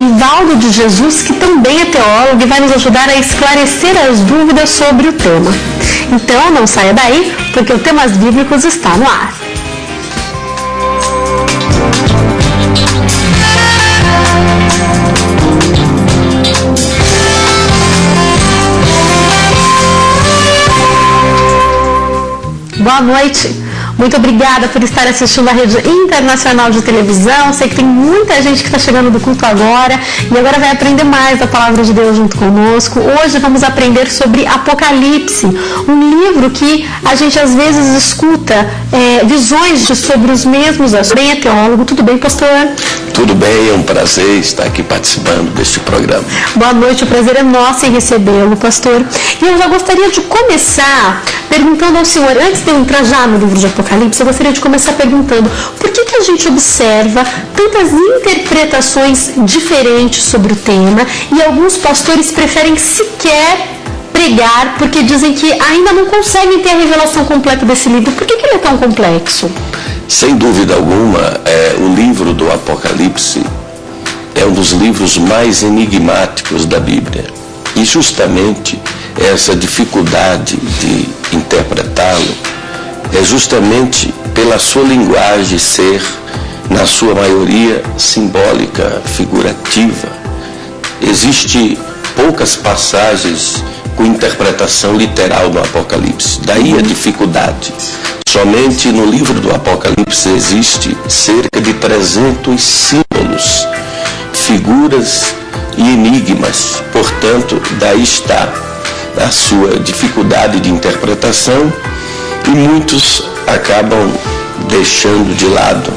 Nivaldo de Jesus, que também é teólogo e vai nos ajudar a esclarecer as dúvidas sobre o tema. Então não saia daí, porque o Temas Bíblicos está no ar. Boa noite. Muito obrigada por estar assistindo a Rede Internacional de Televisão. Sei que tem muita gente que está chegando do culto agora e agora vai aprender mais da Palavra de Deus junto conosco. Hoje vamos aprender sobre Apocalipse, um livro que a gente às vezes escuta visões sobre os mesmos assuntos. Bem, é teólogo. Tudo bem, pastor? Tudo bem, é um prazer estar aqui participando deste programa. Boa noite, o prazer é nosso em recebê-lo, pastor. E eu já gostaria de começar perguntando ao senhor, antes de eu entrar já no livro de Apocalipse, eu gostaria de começar perguntando por que a gente observa tantas interpretações diferentes sobre o tema e alguns pastores preferem sequer pregar porque dizem que ainda não conseguem ter a revelação completa desse livro. Por que ele é tão complexo? Sem dúvida alguma, o livro do Apocalipse é um dos livros mais enigmáticos da Bíblia. E justamente essa dificuldade de interpretá-lo é justamente pela sua linguagem ser, na sua maioria, simbólica, figurativa. Existem poucas passagens com interpretação literal do Apocalipse. Daí a dificuldade. Somente no livro do Apocalipse existe cerca de 300 símbolos, figuras e enigmas. Portanto, daí está a sua dificuldade de interpretação e muitos acabam deixando de lado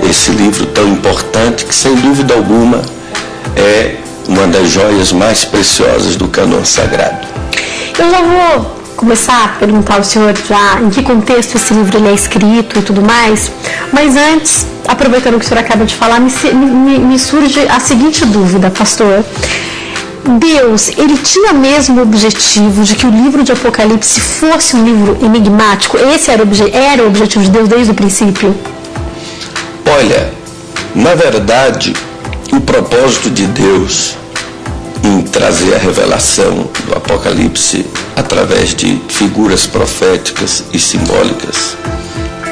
esse livro tão importante que, sem dúvida alguma, é uma das joias mais preciosas do cânon sagrado. Eu já vou começar a perguntar ao senhor já em que contexto esse livro ele é escrito e tudo mais, mas antes, aproveitando o que o senhor acaba de falar, me surge a seguinte dúvida, pastor. Deus, ele tinha mesmo o objetivo de que o livro de Apocalipse fosse um livro enigmático? Esse era o objetivo de Deus desde o princípio? Olha, na verdade, o propósito de Deus em trazer a revelação do Apocalipse através de figuras proféticas e simbólicas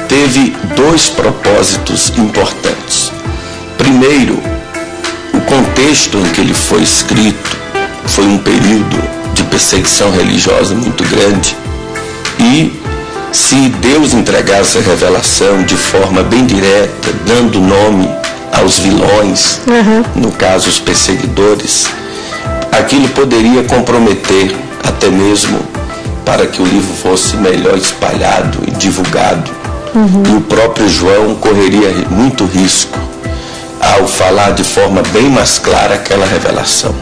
teve dois propósitos importantes. Primeiro, o contexto em que ele foi escrito foi um período de perseguição religiosa muito grande e se Deus entregasse a revelação de forma bem direta, dando nome aos vilões, no caso os perseguidores, aquilo poderia comprometer até mesmo para que o livro fosse melhor espalhado e divulgado. E o próprio João correria muito risco ao falar de forma bem mais clara aquela revelação.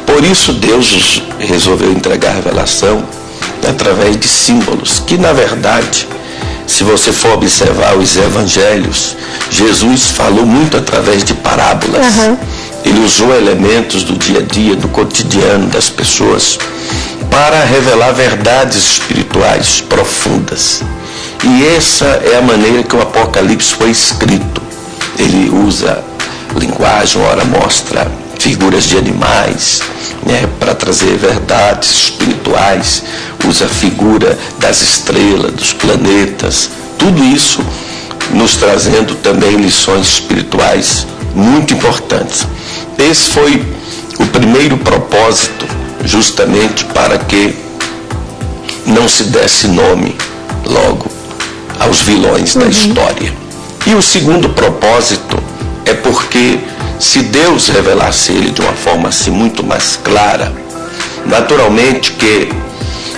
Por isso Deus resolveu entregar a revelação através de símbolos, que na verdade, se você for observar os evangelhos, Jesus falou muito através de parábolas. Ele usou elementos do dia a dia, do cotidiano das pessoas, para revelar verdades espirituais profundas. E essa é a maneira que o Apocalipse foi escrito. Ele usa linguagem, ora mostra figuras de animais, para trazer verdades espirituais, usa a figura das estrelas, dos planetas, tudo isso nos trazendo também lições espirituais muito importantes. Esse foi o primeiro propósito, justamente para que não se desse nome logo aos vilões da história. E o segundo propósito é porque se Deus revelasse ele de uma forma assim muito mais clara, naturalmente que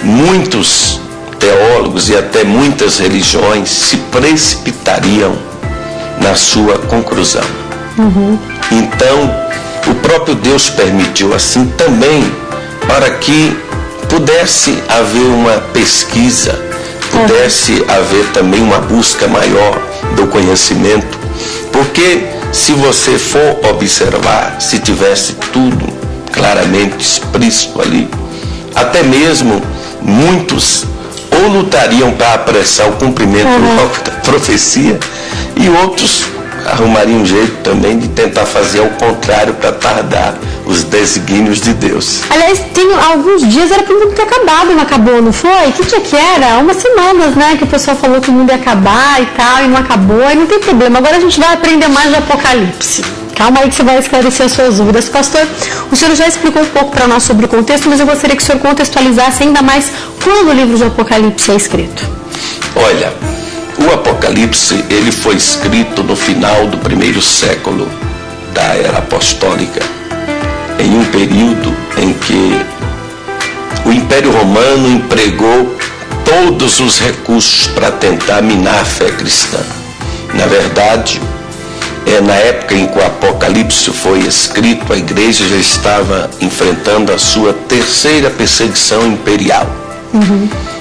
muitos teólogos e até muitas religiões se precipitariam na sua conclusão. Então, o próprio Deus permitiu assim também para que pudesse haver uma pesquisa, pudesse haver também uma busca maior do conhecimento, porque se você for observar, se tivesse tudo claramente explícito ali, até mesmo muitos ou lutariam para apressar o cumprimento da profecia e outros arrumaria um jeito também de tentar fazer ao contrário para tardar os desígnios de Deus. Aliás, tem alguns dias era para o mundo ter acabado, não acabou, não foi? Que dia que era? Umas semanas, né? Que o pessoal falou que o mundo ia acabar e tal, e não acabou, e não tem problema. Agora a gente vai aprender mais do Apocalipse. Calma aí que você vai esclarecer as suas dúvidas. Pastor, o senhor já explicou um pouco para nós sobre o contexto, mas eu gostaria que o senhor contextualizasse ainda mais quando o livro do Apocalipse é escrito. Olha, o Apocalipse, ele foi escrito no final do primeiro século da era apostólica, em um período em que o Império Romano empregou todos os recursos para tentar minar a fé cristã. Na verdade, na época em que o Apocalipse foi escrito, a igreja já estava enfrentando a sua terceira perseguição imperial.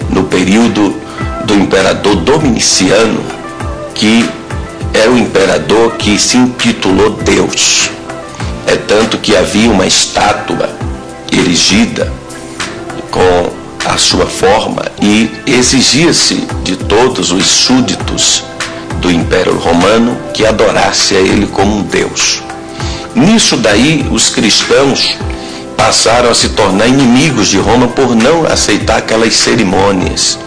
No período do imperador Dominiciano, que era o imperador que se intitulou Deus. É tanto que havia uma estátua erigida com a sua forma e exigia-se de todos os súditos do Império Romano que adorasse a ele como um Deus. Nisso daí, os cristãos passaram a se tornar inimigos de Roma por não aceitar aquelas cerimônias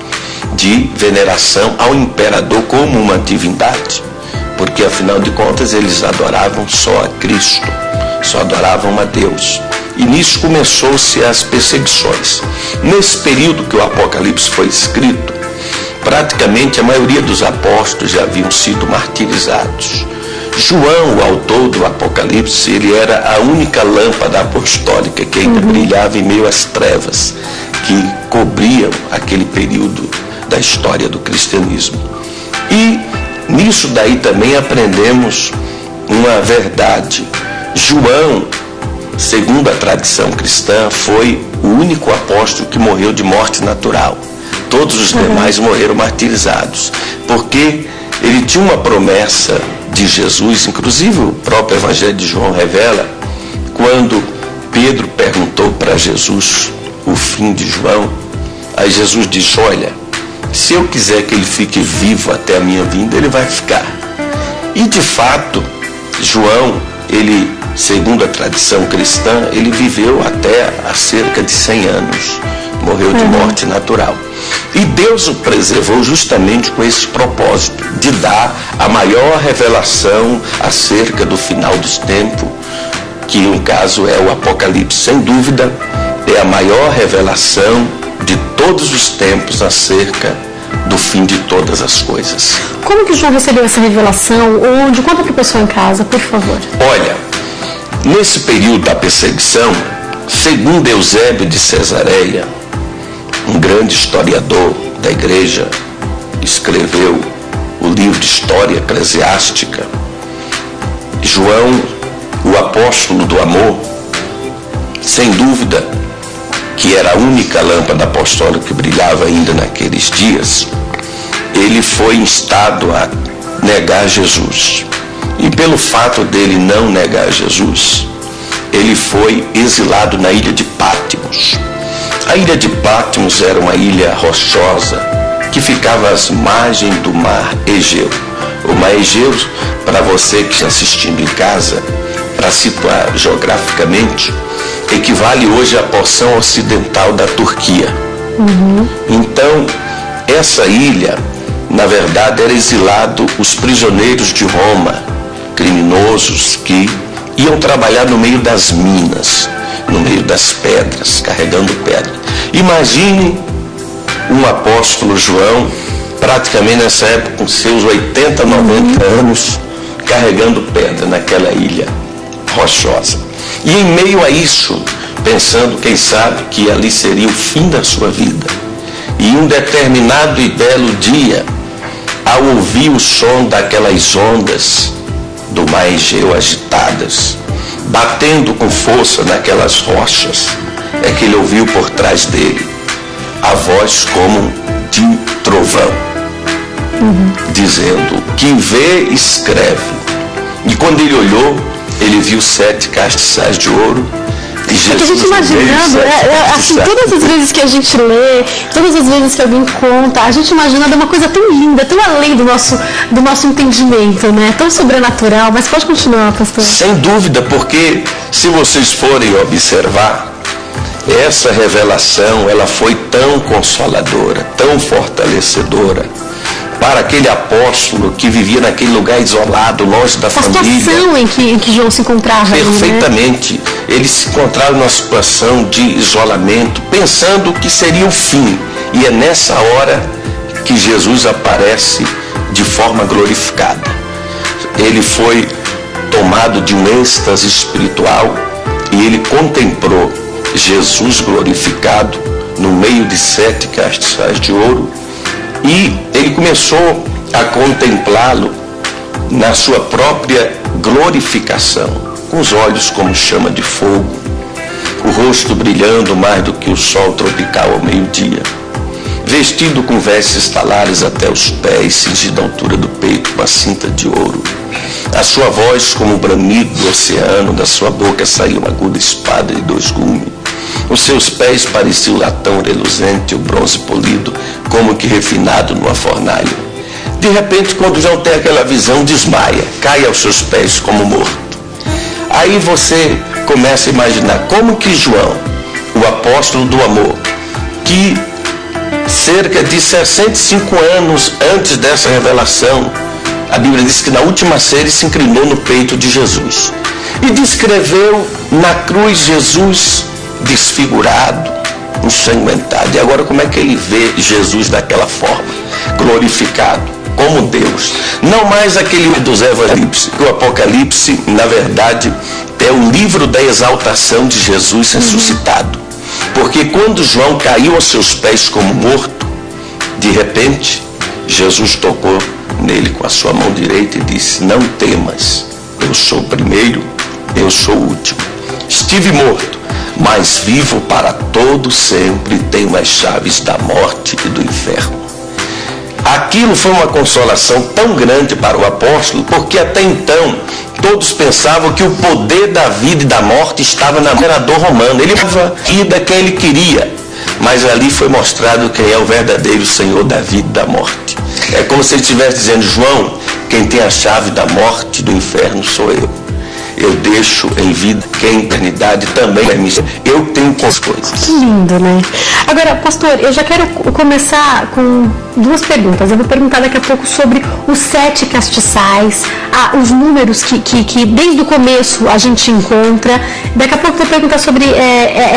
de veneração ao imperador como uma divindade, porque afinal de contas eles adoravam só a Cristo, só adoravam a Deus. E nisso começou-se as perseguições. Nesse período que o Apocalipse foi escrito, praticamente a maioria dos apóstolos já haviam sido martirizados. João, o autor do Apocalipse, ele era a única lâmpada apostólica que ainda brilhava em meio às trevas que cobriam aquele período da história do cristianismo. E nisso daí também aprendemos uma verdade. João, segundo a tradição cristã, foi o único apóstolo que morreu de morte natural. Todos os demais morreram martirizados, porque ele tinha uma promessa de Jesus, inclusive o próprio Evangelho de João revela, quando Pedro perguntou para Jesus o fim de João, aí Jesus disse: olha, se eu quiser que ele fique vivo até a minha vinda, ele vai ficar. E de fato, João, ele, segundo a tradição cristã, ele viveu até há cerca de 100 anos, morreu de morte natural. E Deus o preservou justamente com esse propósito, de dar a maior revelação acerca do final dos tempos, que no caso é o Apocalipse. Sem dúvida, é a maior revelação de todos os tempos acerca do fim de todas as coisas. Como que João recebeu essa revelação? Onde? Conta para o pessoal em casa, por favor. Olha, nesse período da perseguição, segundo Eusébio de Cesareia, um grande historiador da igreja, escreveu o livro de História Eclesiástica. João, o apóstolo do amor, sem dúvida, que era a única lâmpada apostólica que brilhava ainda naqueles dias, ele foi instado a negar Jesus. E pelo fato dele não negar Jesus, ele foi exilado na ilha de Patmos. A ilha de Patmos era uma ilha rochosa que ficava às margens do mar Egeu. O mar Egeu, para você que está assistindo em casa, para situar geograficamente, equivale hoje à porção ocidental da Turquia. Então, essa ilha, na verdade, era exilado os prisioneiros de Roma, criminosos que iam trabalhar no meio das minas, no meio das pedras, carregando pedra. Imagine um apóstolo João, praticamente nessa época, com seus 80, 90 anos, carregando pedra naquela ilha rochosa. E em meio a isso, pensando, quem sabe, que ali seria o fim da sua vida. E um determinado e belo dia, ao ouvir o som daquelas ondas do mar Egeu agitadas, batendo com força naquelas rochas, é que ele ouviu por trás dele a voz como de trovão, dizendo: quem vê, escreve. E quando ele olhou, ele viu 7 castiçais de ouro Jesus, porque a gente imaginando, assim, todas as vezes que a gente lê, todas as vezes que alguém conta, a gente imaginando uma coisa tão linda, tão além do nosso entendimento, né? Tão sobrenatural. Mas pode continuar, pastor. Sem dúvida, porque se vocês forem observar, essa revelação, ela foi tão consoladora, tão fortalecedora para aquele apóstolo que vivia naquele lugar isolado, longe da família. A situação em que João se encontrava. Perfeitamente. Né? Ele se encontrava numa situação de isolamento, pensando que seria o fim. E é nessa hora que Jesus aparece de forma glorificada. Ele foi tomado de um êxtase espiritual e ele contemplou Jesus glorificado no meio de 7 castiçais de ouro, e ele começou a contemplá-lo na sua própria glorificação, com os olhos como chama de fogo, o rosto brilhando mais do que o sol tropical ao meio-dia, vestido com vestes talares até os pés, cingido à altura do peito com a cinta de ouro. A sua voz como o bramido do oceano, da sua boca saía uma aguda espada de 2 gumes. Os seus pés pareciam latão reluzente, o bronze polido, como que refinado numa fornalha. De repente, quando João tem aquela visão, desmaia, cai aos seus pés como morto. Aí você começa a imaginar como que João, o apóstolo do amor, que cerca de 65 anos antes dessa revelação, a Bíblia diz que na última ceia ele se inclinou no peito de Jesus e descreveu na cruz Jesus desfigurado, ensanguentado. E agora como é que ele vê Jesus daquela forma, glorificado, como Deus? Não mais aquele dos Evangelhos. O Apocalipse, na verdade, é o livro da exaltação de Jesus ressuscitado. Porque quando João caiu aos seus pés como morto, de repente, Jesus tocou nele com a sua mão direita e disse: não temas, eu sou o primeiro, eu sou o último. Estive morto, mas vivo para todo sempre, e tenho as chaves da morte e do inferno. Aquilo foi uma consolação tão grande para o apóstolo, porque até então todos pensavam que o poder da vida e da morte estava no imperador romano. Ele dava vida a quem ele queria, mas ali foi mostrado quem é o verdadeiro Senhor da vida e da morte. É como se ele estivesse dizendo: João, quem tem a chave da morte e do inferno sou eu. Eu deixo em vida, que a eternidade também é minha. Eu tenho as coisas. Que lindo, né? Agora, pastor, eu já quero começar com 2 perguntas. Eu vou perguntar daqui a pouco sobre os 7 castiçais, os números que desde o começo a gente encontra. Daqui a pouco eu vou perguntar sobre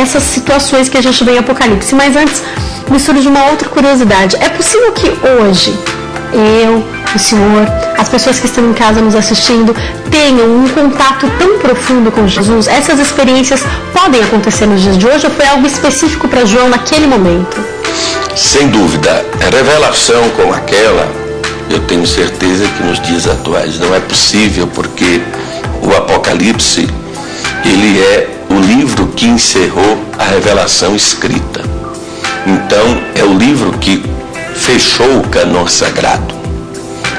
essas situações que a gente vê em Apocalipse. Mas antes, me surge uma outra curiosidade. É possível que hoje o senhor, as pessoas que estão em casa nos assistindo, tenham um contato tão profundo com Jesus? Essas experiências podem acontecer nos dias de hoje, ou foi algo específico para João naquele momento? Sem dúvida, a revelação como aquela, eu tenho certeza que nos dias atuais não é possível, porque o Apocalipse, ele é o livro que encerrou a revelação escrita. Então, é o livro que fechou o cânon sagrado.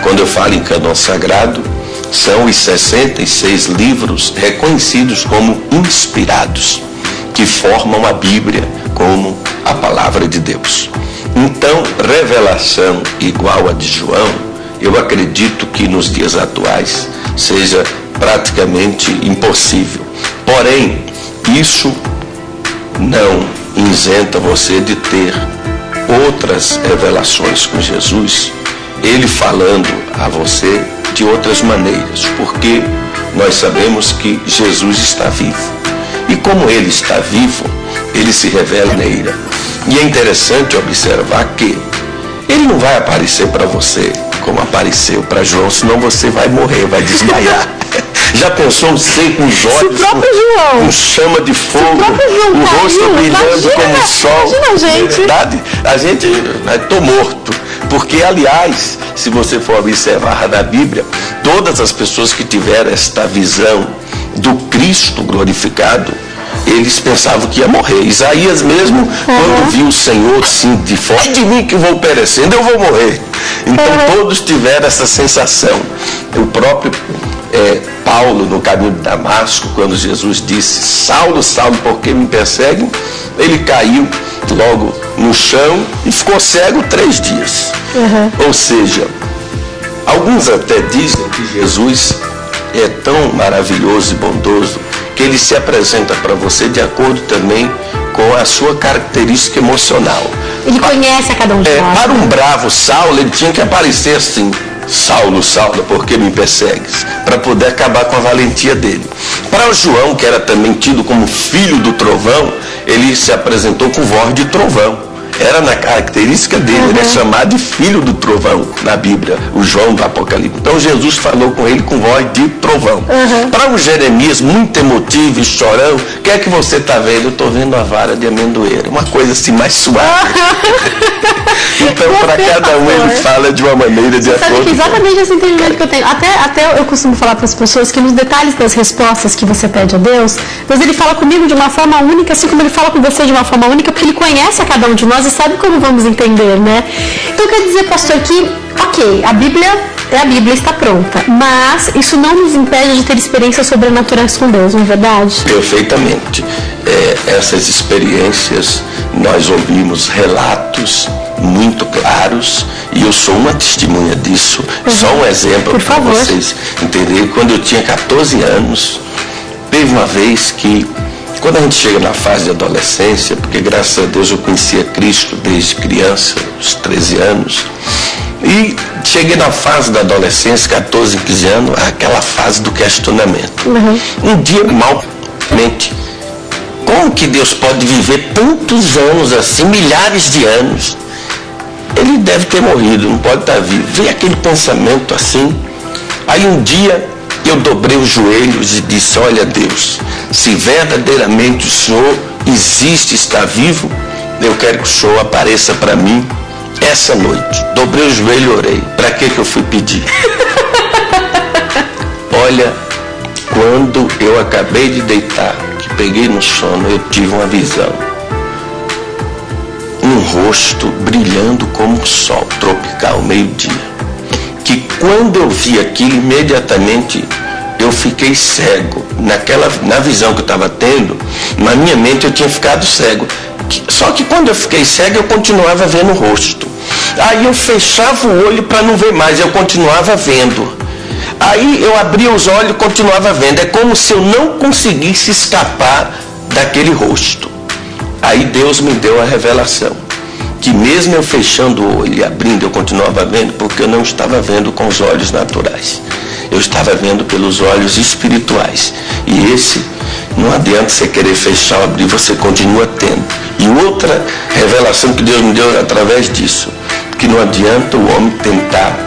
Quando eu falo em cânon sagrado, são os 66 livros reconhecidos como inspirados, que formam a Bíblia como a palavra de Deus. Então, revelação igual a de João, eu acredito que nos dias atuais seja praticamente impossível. Porém, isso não isenta você de ter outras revelações com Jesus, ele falando a você de outras maneiras, porque nós sabemos que Jesus está vivo. E como ele está vivo, ele se revela neira. E é interessante observar que ele não vai aparecer para você como apareceu para João, senão você vai morrer, vai desmaiar. Já pensou você com os olhos com chama de fogo, o rosto brilhando como o sol? Imagina, gente. Verdade, a gente estou morto. Porque, aliás, se você for observar na Bíblia, todas as pessoas que tiveram esta visão do Cristo glorificado, eles pensavam que ia morrer. Isaías mesmo, quando viu o Senhor assim de fora, de mim que vou perecendo, eu vou morrer. Então todos tiveram essa sensação. O próprio Paulo no caminho de Damasco, quando Jesus disse: Saulo, Saulo, por que me perseguem? Ele caiu logo no chão e ficou cego 3 dias. Ou seja, alguns até dizem que Jesus é tão maravilhoso e bondoso que ele se apresenta para você de acordo também com a sua característica emocional. Ele conhece a cada um de nós. Para um bravo Saulo, ele tinha que aparecer assim: Saulo, Saulo, por que me persegues? Para poder acabar com a valentia dele. Para o João, que era também tido como filho do trovão, ele se apresentou com voz de trovão. Era na característica dele, ele é chamado de filho do trovão na Bíblia, o João do Apocalipse. Então Jesus falou com ele com voz de trovão. Para o Jeremias, muito emotivo e chorão, o que é que você está vendo? Eu estou vendo a vara de amendoeira, uma coisa assim mais suave. Então, para cada um, ele fala de uma maneira de acordo. Sabe que exatamente esse entendimento que eu tenho. Até eu costumo falar para as pessoas que nos detalhes das respostas que você pede a Deus, ele fala comigo de uma forma única, assim como ele fala com você de uma forma única, porque ele conhece a cada um de nós e sabe como vamos entender, né? Então, quer dizer, pastor, que, ok, a Bíblia é a Bíblia, está pronta, mas isso não nos impede de ter experiências sobrenaturais com Deus, não é verdade? Perfeitamente. Essas experiências, nós ouvimos relatos muito claros e eu sou uma testemunha disso. Só um exemplo para vocês entenderem. Quando eu tinha 14 anos, teve uma vez que, quando a gente chega na fase de adolescência, porque graças a Deus eu conhecia Cristo desde criança, aos 13 anos, e cheguei na fase da adolescência, 14, 15 anos, aquela fase do questionamento. Um dia, malmente, como que Deus pode viver tantos anos assim, milhares de anos? Ele deve ter morrido, não pode estar vivo. Veio aquele pensamento assim. Aí um dia eu dobrei os joelhos e disse: olha, Deus, se verdadeiramente o Senhor existe, está vivo, eu quero que o Senhor apareça para mim essa noite. Dobrei o joelho e orei. Para que eu fui pedir? Olha, quando eu acabei de deitar, que peguei no sono, eu tive uma visão. Um rosto brilhando como o sol tropical, meio-dia. Que quando eu vi aquilo, imediatamente eu fiquei cego. Na visão que eu estava tendo, na minha mente eu tinha ficado cego. Só que quando eu fiquei cego, eu continuava vendo o rosto. Aí eu fechava o olho para não ver mais, eu continuava vendo. Aí eu abria os olhos e continuava vendo. É como se eu não conseguisse escapar daquele rosto. Aí Deus me deu a revelação, que mesmo eu fechando o olho e abrindo, eu continuava vendo, porque eu não estava vendo com os olhos naturais. Eu estava vendo pelos olhos espirituais. E esse, não adianta você querer fechar ou abrir, você continua tendo. E outra revelação que Deus me deu através disso, que não adianta o homem tentar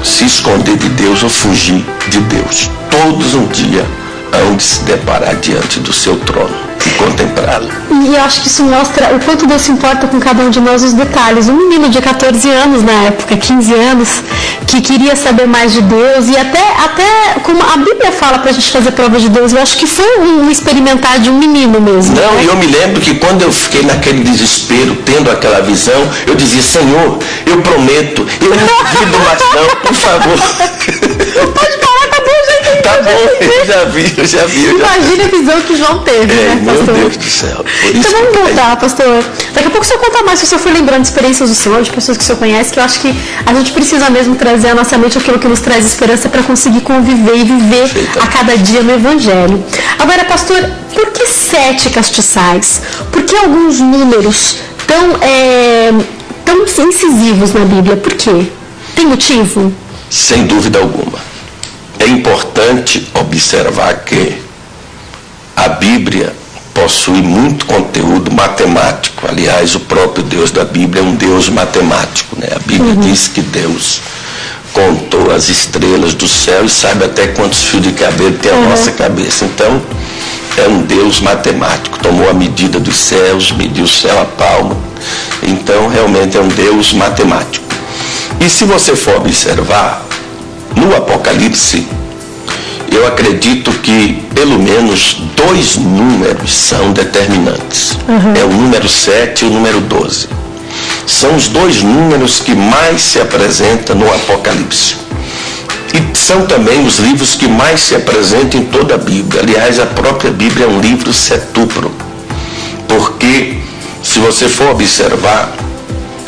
se esconder de Deus ou fugir de Deus. Todos um dia hão de se deparar diante do seu trono e contemplá-lo. E eu acho que isso mostra o quanto Deus se importa com cada um de nós, os detalhes. Um menino de 14 anos na época, 15 anos, que queria saber mais de Deus, e até como a Bíblia fala pra gente fazer prova de Deus, eu acho que foi um experimentar de um menino mesmo. Não, e eu me lembro que quando eu fiquei naquele desespero, tendo aquela visão, eu dizia: Senhor, eu prometo, eu não duvido mais não, por favor. Pode falar, tá bom, gente. Tá bom, eu já vi. Imagina a visão que João teve, né, pastor? Meu Deus do céu. Então vamos voltar, pastor. Daqui a pouco o senhor conta mais, se o senhor for lembrando de experiências do senhor, de pessoas que o senhor conhece, que eu acho que a gente precisa mesmo trazer à nossa mente aquilo que nos traz esperança para conseguir conviver e viver a cada dia no Evangelho. Agora, pastor, por que 7 castiçais? Por que alguns números tão incisivos na Bíblia? Por quê? Tem motivo? Sem dúvida alguma. É importante observar que a Bíblia possui muito conteúdo matemático. Aliás, o próprio Deus da Bíblia é um Deus matemático, né? A Bíblia diz que Deus contou as estrelas do céu e sabe até quantos fios de cabelo tem a nossa cabeça. Então, é um Deus matemático. Tomou a medida dos céus, mediu o céu a palmo. Então, realmente é um Deus matemático. E se você for observar, no Apocalipse, eu acredito que pelo menos 2 números são determinantes. É o número 7 e o número 12. São os 2 números que mais se apresentam no Apocalipse. E são também os livros que mais se apresentam em toda a Bíblia. Aliás, a própria Bíblia é um livro setuplo, porque, se você for observar,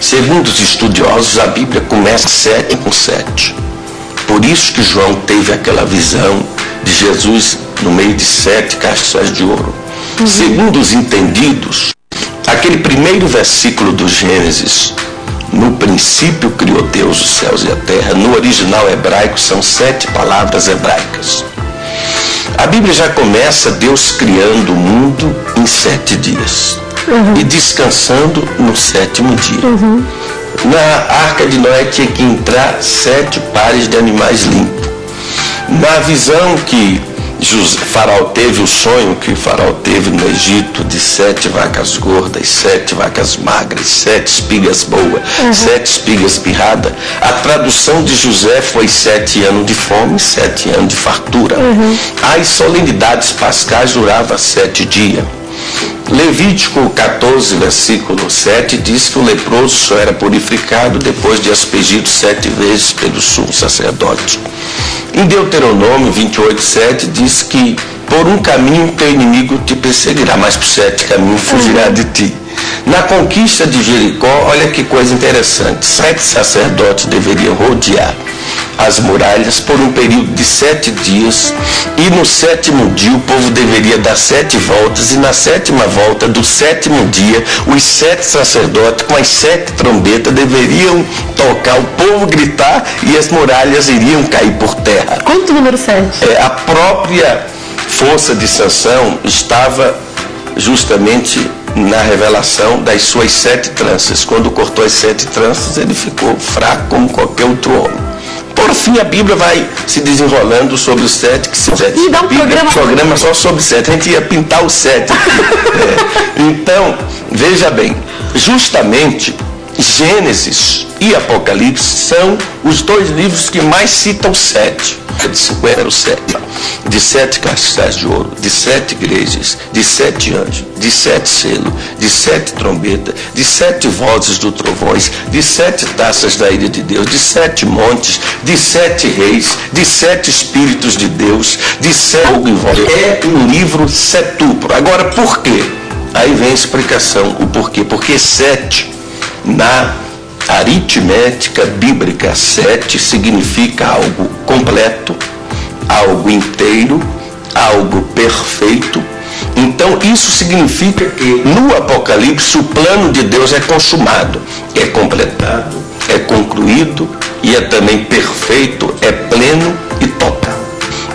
segundo os estudiosos, a Bíblia começa 7 com 7. Por isso que João teve aquela visão de Jesus no meio de 7 caixas de ouro. Segundo os entendidos, aquele primeiro versículo do Gênesis, no princípio criou Deus os céus e a terra, no original hebraico são 7 palavras hebraicas. A Bíblia já começa Deus criando o mundo em 7 dias e descansando no 7º dia. Na arca de Noé tinha que entrar 7 pares de animais limpos. Na visão que Faraó teve, o sonho que Faraó teve no Egito, de 7 vacas gordas, 7 vacas magras, 7 espigas boas, 7 espigas pirradas, a tradução de José foi 7 anos de fome, 7 anos de fartura. As solenidades pascais duravam 7 dias. Levítico 14, versículo 7 diz que o leproso só era purificado depois de aspergido 7 vezes pelo sumo sacerdote. Em Deuteronômio 28, 7 diz que por um caminho teu inimigo te perseguirá, mas por 7 caminhos fugirá de ti. Na conquista de Jericó, olha que coisa interessante, 7 sacerdotes deveriam rodear as muralhas por um período de 7 dias, e no 7º dia o povo deveria dar 7 voltas, e na 7ª volta do 7º dia os 7 sacerdotes com as 7 trombetas deveriam tocar, o povo gritar e as muralhas iriam cair por terra. Quanto o número 7? A própria força de Sansão estava justamente na revelação das suas 7 tranças. Quando cortou as 7 tranças, ele ficou fraco como qualquer outro homem. Por fim, a Bíblia vai se desenrolando sobre os 7 que são 7. E dá um programa só sobre 7. A gente ia pintar os 7 aqui. Então, veja bem, justamente Gênesis e Apocalipse são os 2 livros que mais citam 7. De 50 7, de 7 caixas de ouro, de 7 igrejas, de 7 anjos, de 7 selos, de 7 trombetas, de 7 vozes do trovões, de 7 taças da ira de Deus, de 7 montes, de 7 reis, de 7 espíritos de Deus, de 7 envolventes. É um livro setuplo. Agora, por quê? Aí vem a explicação, o porquê. Porque 7 na aritmética bíblica, 7 significa algo completo, algo inteiro, algo perfeito. Então isso significa que no Apocalipse o plano de Deus é consumado, é completado, é concluído e é também perfeito, é pleno e total.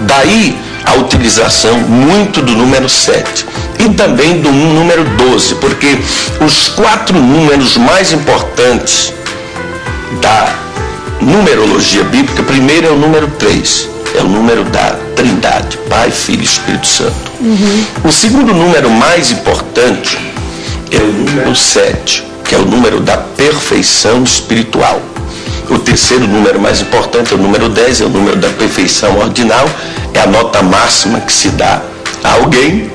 Daí a utilização muito do número 7 e também do número 12, porque os 4 números mais importantes da numerologia bíblica, primeiro é o número 3, é o número da Trindade, Pai, Filho e Espírito Santo. O segundo número mais importante é o número 7, que é o número da perfeição espiritual. O terceiro número mais importante é o número 10, é o número da perfeição ordinal, é a nota máxima que se dá a alguém.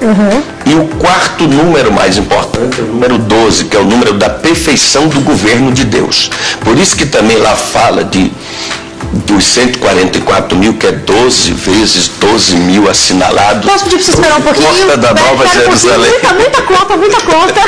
E o quarto número mais importante é o número 12, que é o número da perfeição do governo de Deus. Por isso que também lá fala dos 144 mil, que é 12 vezes 12 mil assinalados. Posso pedir para você esperar um pouquinho? Porta da Nova Jerusalém. Muita conta.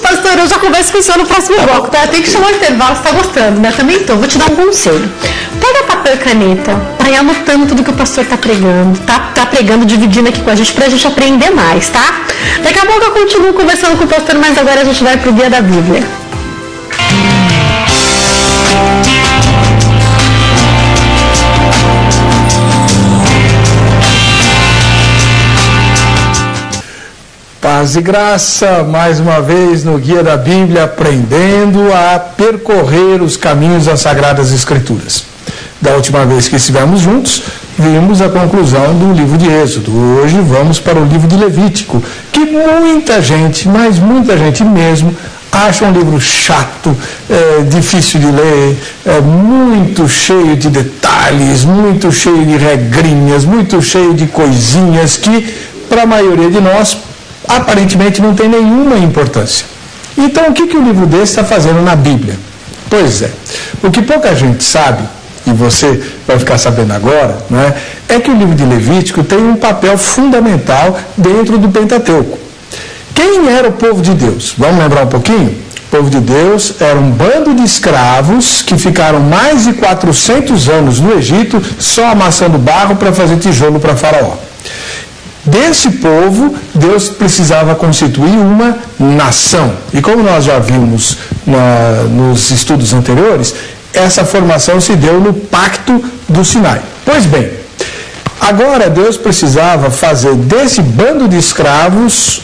Pastor, eu já converso com o senhor no próximo bloco, tá? Tem que chamar o intervalo, você tá gostando, né? Também tô. Vou te dar um conselho. Pega papel e caneta, vai anotando tudo que o pastor tá pregando, tá pregando, dividindo aqui com a gente, pra gente aprender mais, tá? Daqui a pouco eu continuo conversando com o pastor, mas agora a gente vai pro Guia da Bíblia. Paz e graça, mais uma vez no Guia da Bíblia, aprendendo a percorrer os caminhos das Sagradas Escrituras. Da última vez que estivemos juntos, vimos a conclusão do livro de Êxodo. Hoje vamos para o livro de Levítico, que muita gente, mas muita gente mesmo, acha um livro chato, difícil de ler, muito cheio de detalhes, muito cheio de regrinhas, muito cheio de coisinhas que, para a maioria de nós, aparentemente não tem nenhuma importância. Então, o que o livro desse está fazendo na Bíblia? Pois é, o que pouca gente sabe e você vai ficar sabendo agora, né, é que o livro de Levítico tem um papel fundamental dentro do Pentateuco. Quem era o povo de Deus? Vamos lembrar um pouquinho? O povo de Deus era um bando de escravos que ficaram mais de 400 anos no Egito só amassando barro para fazer tijolo para Faraó. Desse povo, Deus precisava constituir uma nação. E como nós já vimos nos estudos anteriores, essa formação se deu no Pacto do Sinai. Pois bem, agora Deus precisava fazer desse bando de escravos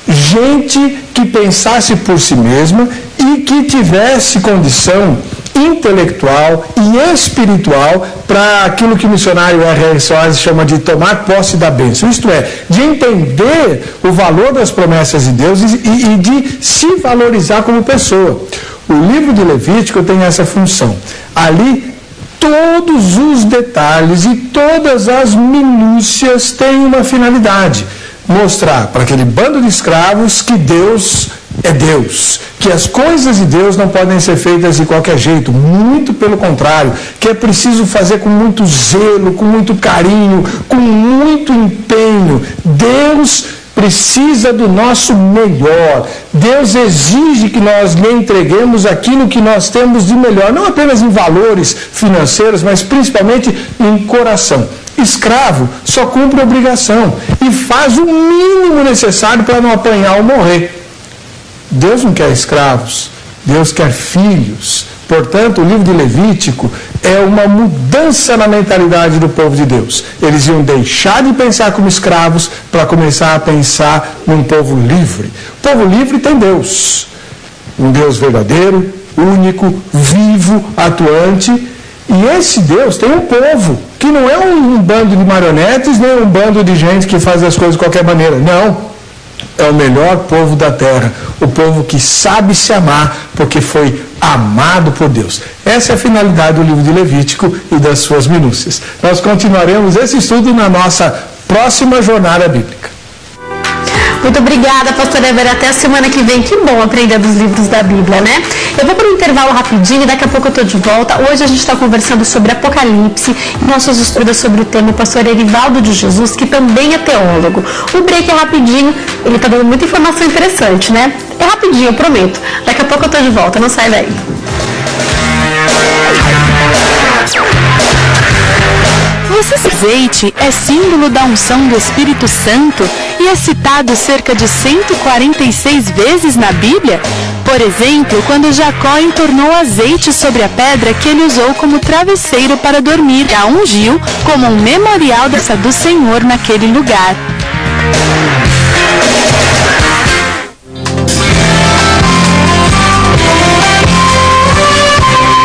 gente que pensasse por si mesma e que tivesse condição intelectual e espiritual para aquilo que o missionário R.R. Soares chama de tomar posse da bênção, isto é, de entender o valor das promessas de Deus e de se valorizar como pessoa. O livro de Levítico tem essa função. Ali, todos os detalhes e todas as minúcias têm uma finalidade: mostrar para aquele bando de escravos que Deus é Deus, que as coisas de Deus não podem ser feitas de qualquer jeito, muito pelo contrário, que é preciso fazer com muito zelo, com muito carinho, com muito empenho. Deus precisa do nosso melhor. Deus exige que nós lhe entreguemos aquilo que nós temos de melhor, não apenas em valores financeiros, mas principalmente em coração. Escravo só cumpre obrigação e faz o mínimo necessário para não apanhar ou morrer. Deus não quer escravos, Deus quer filhos. Portanto, o livro de Levítico é uma mudança na mentalidade do povo de Deus. Eles iam deixar de pensar como escravos para começar a pensar num povo livre. O povo livre tem Deus, um Deus verdadeiro, único, vivo, atuante. E esse Deus tem um povo, que não é um bando de marionetes, nem um bando de gente que faz as coisas de qualquer maneira. Não. É o melhor povo da terra, o povo que sabe se amar, porque foi amado por Deus. Essa é a finalidade do livro de Levítico e das suas minúcias. Nós continuaremos esse estudo na nossa próxima jornada bíblica. Muito obrigada, pastora Évera. Até a semana que vem. Que bom aprender dos livros da Bíblia, né? Eu vou para um intervalo rapidinho e daqui a pouco eu estou de volta. Hoje a gente está conversando sobre Apocalipse e nossos estudos sobre o tema, o pastor Erivaldo de Jesus, que também é teólogo. O break é rapidinho, ele está dando muita informação interessante, né? É rapidinho, eu prometo. Daqui a pouco eu estou de volta, não sai daí. Esse azeite é símbolo da unção do Espírito Santo e é citado cerca de 146 vezes na Bíblia. Por exemplo, quando Jacó entornou azeite sobre a pedra que ele usou como travesseiro para dormir, e a ungiu como um memorial do Senhor naquele lugar.